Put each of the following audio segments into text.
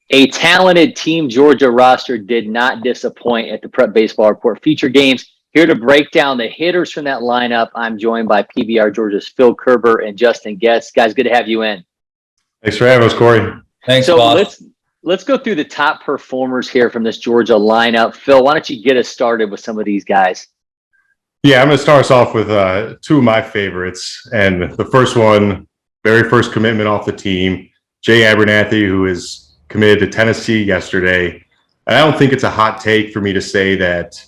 A talented Team Georgia roster did not disappoint at the Prep Baseball Report Future Games. Here to break down the hitters from that lineup, I'm joined by PBR Georgia's Phil Kerber and Justin Goetz. Guys, good to have you in. Thanks for having us, Corey. Thanks, so boss. let's go through the top performers here from this Georgia lineup. Phil, why don't you get us started with some of these guys? Yeah, I'm going to start us off with two of my favorites. And the first one, very first commitment off the team, Jay Abernathy, who is committed to Tennessee yesterday. And I don't think it's a hot take for me to say that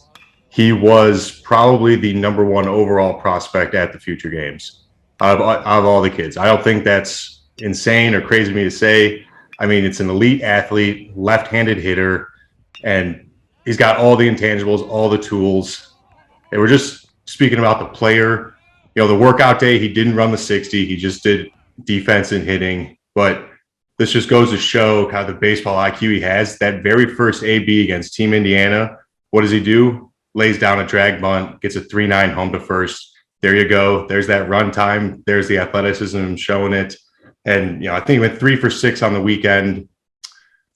he was probably the number one overall prospect at the Future Games out of all the kids. I don't think that's insane or crazy for me to say. I mean, it's an elite athlete, left-handed hitter, and he's got all the intangibles, all the tools. And we're just speaking about the player. You know, the workout day, he didn't run the 60. He just did defense and hitting. But this just goes to show kind of the baseball IQ he has. That very first AB against Team Indiana, what does he do? Lays down a drag bunt, gets a 3-9 home to first. There you go. There's that run time. There's the athleticism showing it. And, you know, I think he went 3 for 6 on the weekend,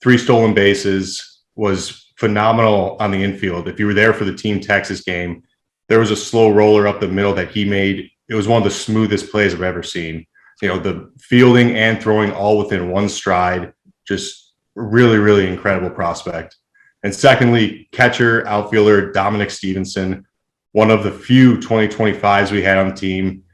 3 stolen bases, was phenomenal on the infield. If you were there for the Team Texas game, there was a slow roller up the middle that he made. It was one of the smoothest plays I've ever seen. You know, the fielding and throwing all within one stride, just really, really incredible prospect. And secondly, catcher, outfielder, Dominic Stephenson, one of the few 2025s we had on the team.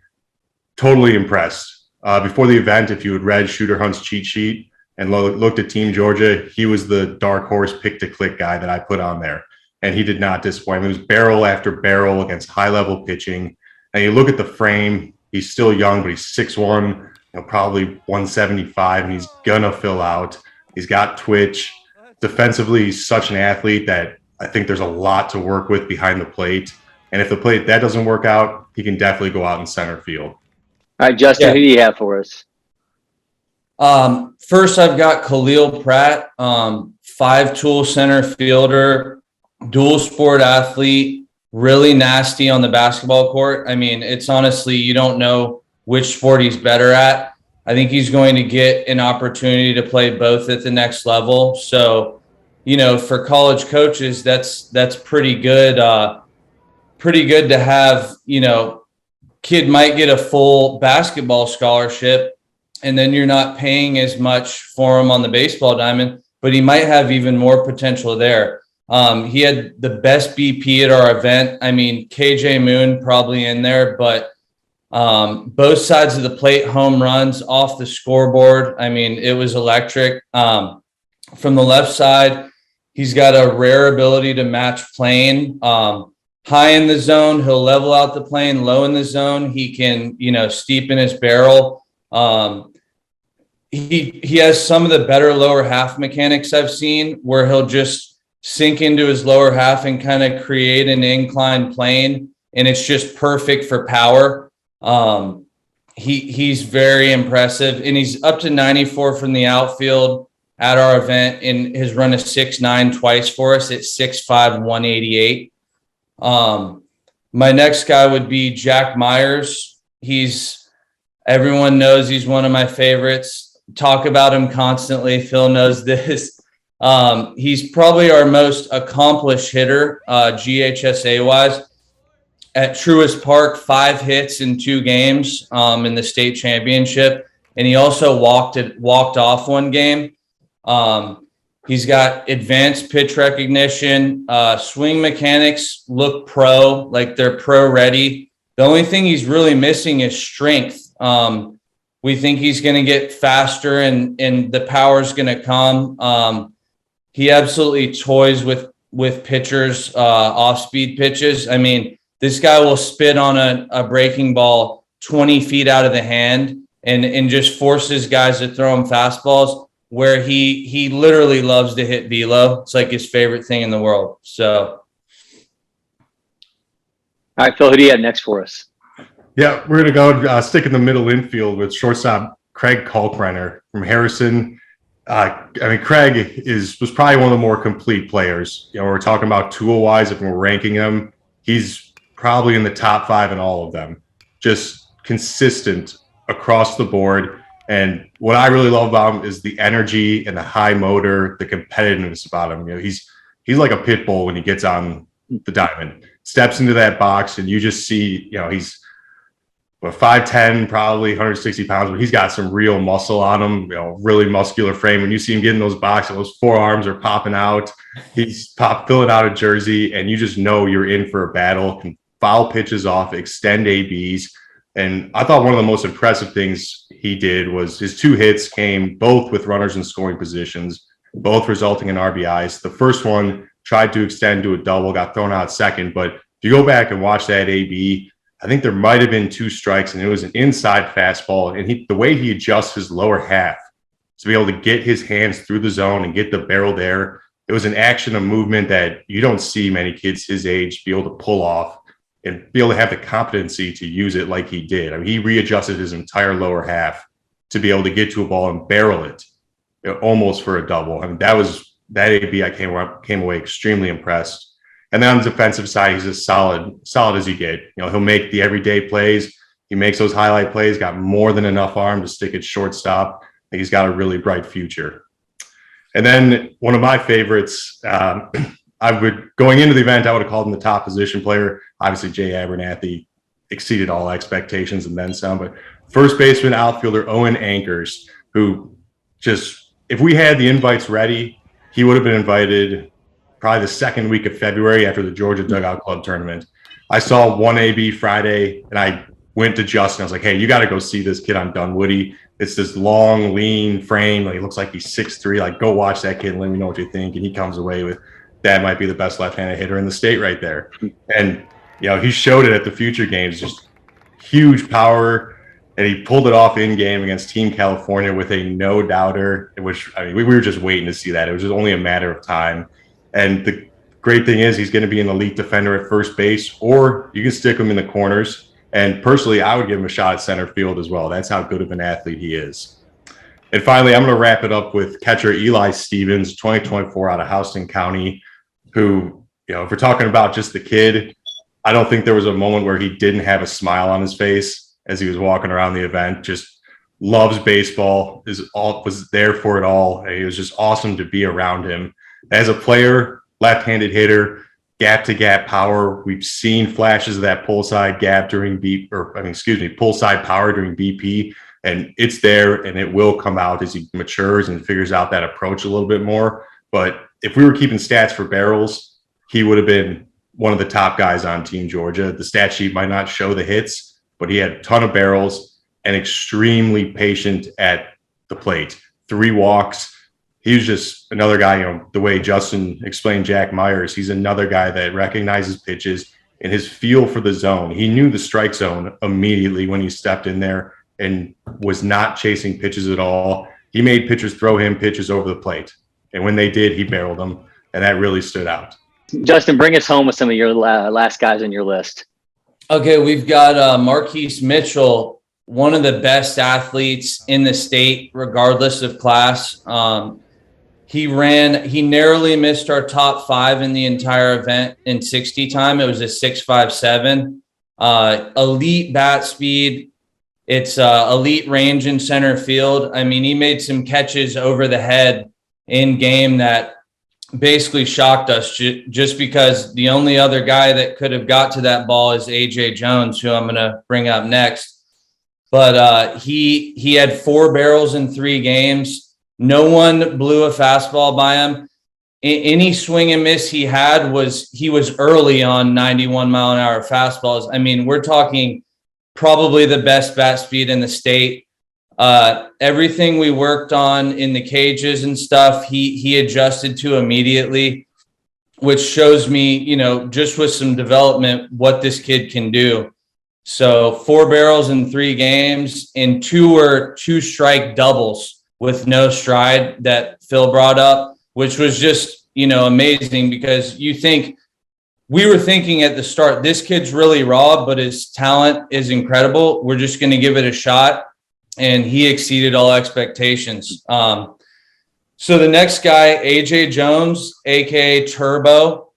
Totally impressed. Before the event, if you had read Shooter Hunt's cheat sheet and looked at Team Georgia, he was the dark horse pick-to-click guy that I put on there. And he did not disappoint. It was barrel after barrel against high-level pitching. And you look at the frame, he's still young, but he's 6'1", you know, probably 175, and he's going to fill out. He's got twitch. Defensively, he's such an athlete that I think there's a lot to work with behind the plate. And if that doesn't work out, he can definitely go out in center field. All right, Justin, who do you have for us? First, I've got Khalil Pratt, 5-tool center fielder, dual sport athlete, really nasty on the basketball court. I mean, it's honestly, you don't know which sport he's better at. I think he's going to get an opportunity to play both at the next level. So, you know, for college coaches, that's pretty good. Pretty good to have, you know, kid might get a full basketball scholarship and then you're not paying as much for him on the baseball diamond, but he might have even more potential there. He had the best BP at our event. I mean, KJ Moon probably in there, but both sides of the plate, home runs off the scoreboard. I mean, it was electric. From the left side, he's got a rare ability to match plane. High in the zone, he'll level out the plane. Low in the zone, he can, you know, steepen his barrel. He has some of the better lower half mechanics I've seen, where he'll just sink into his lower half and kind of create an inclined plane, and it's just perfect for power. He's very impressive, and he's up to 94 from the outfield at our event, and has run a 6.9 twice for us at 6'5", 188. My next guy would be Jack Myers. Everyone knows he's one of my favorites. Talk about him constantly. Phil knows this. He's probably our most accomplished hitter, GHSA wise. At Truist Park, 5 hits in 2 games in the state championship, and he also walked off 1 game. He's got advanced pitch recognition, swing mechanics look pro, like they're pro ready. The only thing he's really missing is strength. We think he's going to get faster and the power's going to come. He absolutely toys with pitchers, off-speed pitches. I mean, this guy will spit on a breaking ball 20 feet out of the hand and just forces guys to throw him fastballs, where he literally loves to hit velo. It's like his favorite thing in the world. So. All right, Phil, who do you have next for us? Yeah, we're going to go stick in the middle infield with shortstop Craig Kalkbrenner from Harrison. I mean, Craig was probably one of the more complete players. You know, we're talking about tool-wise, if we're ranking him, he's probably in the top 5 in all of them. Just consistent across the board. And what I really love about him is the energy and the high motor, the competitiveness about him. He's like a pit bull when he gets on the diamond, steps into that box, and you just see, he's 5'10", probably 160 pounds, but he's got some real muscle on him, really muscular frame. When you see him get in those boxes, those forearms are popping out. He's filling out a jersey, and you just know you're in for a battle. Can foul pitches off, extend ABs. And I thought one of the most impressive things he did was his 2 hits came both with runners in scoring positions, both resulting in RBIs. The first one tried to extend to a double, got thrown out second. But if you go back and watch that AB, I think there might have been 2 strikes, and it was an inside fastball. And the way he adjusts his lower half to be able to get his hands through the zone and get the barrel there, it was an action of movement that you don't see many kids his age be able to pull off and be able to have the competency to use it like he did. I mean, he readjusted his entire lower half to be able to get to a ball and barrel it, almost for a double. I mean, that AB, I came away extremely impressed. And then on the defensive side, he's as solid as you get. He'll make the everyday plays. He makes those highlight plays, got more than enough arm to stick at shortstop. I think he's got a really bright future. And then one of my favorites, going into the event, I would have called him the top position player. Obviously, Jay Abertnathy exceeded all expectations and then some. But first baseman, outfielder Owen Anchors, who just, if we had the invites ready, he would have been invited probably the second week of February after the Georgia Dugout Club tournament. I saw 1AB Friday, and I went to Justin. I was like, hey, you got to go see this kid on Dunwoody. It's this long, lean frame. Like, he looks like he's 6'3". Like, go watch that kid and let me know what you think. And he comes away with, that might be the best left-handed hitter in the state right there. And, he showed it at the Future Games, just huge power. And he pulled it off in game against Team California with a no-doubter, which, I mean, we were just waiting to see that. It was just only a matter of time. And the great thing is he's going to be an elite defender at first base, or you can stick him in the corners. And personally, I would give him a shot at center field as well. That's how good of an athlete he is. And finally, I'm going to wrap it up with catcher Eli Stevens, 2024 out of Houston County, who, if we're talking about just the kid, I don't think there was a moment where he didn't have a smile on his face as he was walking around the event. Just loves baseball, was there for it all. It was just awesome to be around him. As a player, left-handed hitter, gap-to-gap power. We've seen flashes of that pull-side gap during pull-side power during BP, and it's there, and it will come out as he matures and figures out that approach a little bit more. But if we were keeping stats for barrels, he would have been one of the top guys on Team Georgia. The stat sheet might not show the hits, but he had a ton of barrels and extremely patient at the plate. 3 walks. He was just another guy, the way Justin explained Jack Myers, he's another guy that recognizes pitches and his feel for the zone. He knew the strike zone immediately when he stepped in there and was not chasing pitches at all. He made pitchers throw him pitches over the plate. And when they did, he barreled them. And that really stood out. Justin, bring us home with some of your last guys on your list. Okay, we've got Marquis Mitchell, one of the best athletes in the state, regardless of class. He narrowly missed our top 5 in the entire event in 60 time. It was a 6.57. Elite bat speed. It's elite range in center field. I mean, he made some catches over the head in game that basically shocked us just because the only other guy that could have got to that ball is Ajay Jones, who I'm going to bring up next. But he had 4 barrels in 3 games. No one blew a fastball by him. Any swing and miss he was early on 91-mile-an-hour fastballs. I mean, we're talking probably the best bat speed in the state. Everything we worked on in the cages and stuff, he adjusted to immediately, which shows me, just with some development, what this kid can do. So 4 barrels in 3 games, and 2 were 2-strike doubles with no stride that Phil brought up, which was just, amazing, because we were thinking at the start, this kid's really raw, but his talent is incredible. We're just going to give it a shot. And he exceeded all expectations. So the next guy, Ajay Jones, aka Turbo,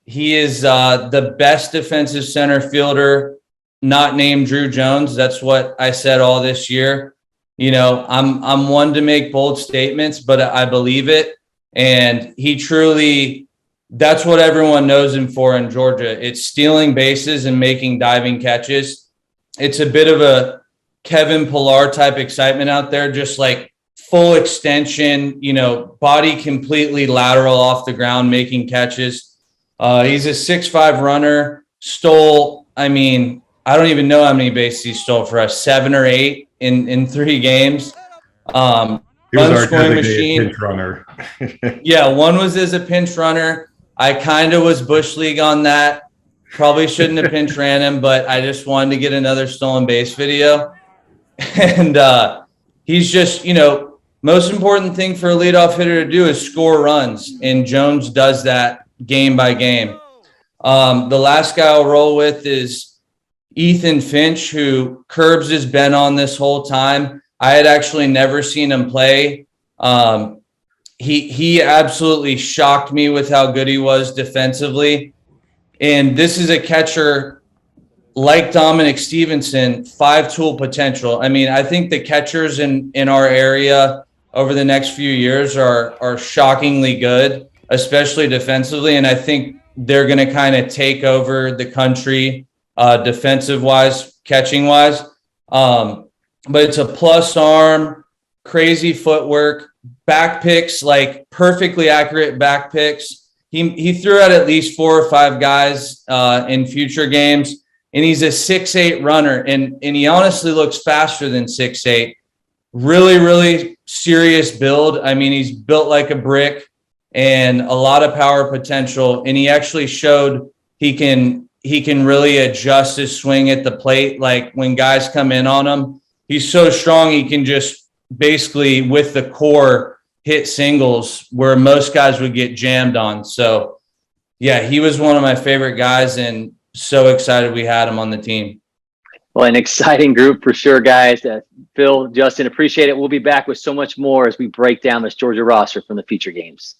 he is the best defensive center fielder, not named Drew Jones. That's what I said all this year. I'm one to make bold statements, but I believe it. And he truly, that's what everyone knows him for in Georgia. It's stealing bases and making diving catches. It's a bit of a Kevin Pillar type excitement out there, just like full extension, body completely lateral off the ground, making catches. He's a 6'5" runner, stole, I don't even know how many bases he stole for us, 7 or 8 in 3 games. He was our Scoring designated machine. pinch runner. Yeah, one was as a pinch runner. I kind of was Bush League on that. Probably shouldn't have pinch ran him, but I just wanted to get another stolen base video. And he's just, most important thing for a leadoff hitter to do is score runs. And Jones does that game by game. The last guy I'll roll with is Ethan Finch, who Curbs has been on this whole time. I had actually never seen him play. He absolutely shocked me with how good he was defensively. And this is a catcher like Dominic Stevenson, 5-tool potential. I think the catchers in our area over the next few years are shockingly good, especially defensively. And I think they're going to kind of take over the country defensive-wise, catching-wise. But it's a plus arm, crazy footwork, back picks, like perfectly accurate back picks. He threw out at least 4 or 5 guys in future games, and he's a 6'8" runner, and he honestly looks faster than 6'8". Really, really serious build. He's built like a brick and a lot of power potential, and he actually showed he can really adjust his swing at the plate. Like when guys come in on him, he's so strong he can just basically with the core hit singles where most guys would get jammed on. So yeah, he was one of my favorite guys and so excited we had him on the team. Well, an exciting group for sure, guys. Phil, Justin, appreciate it. We'll be back with so much more as we break down this Georgia roster from the Future Games.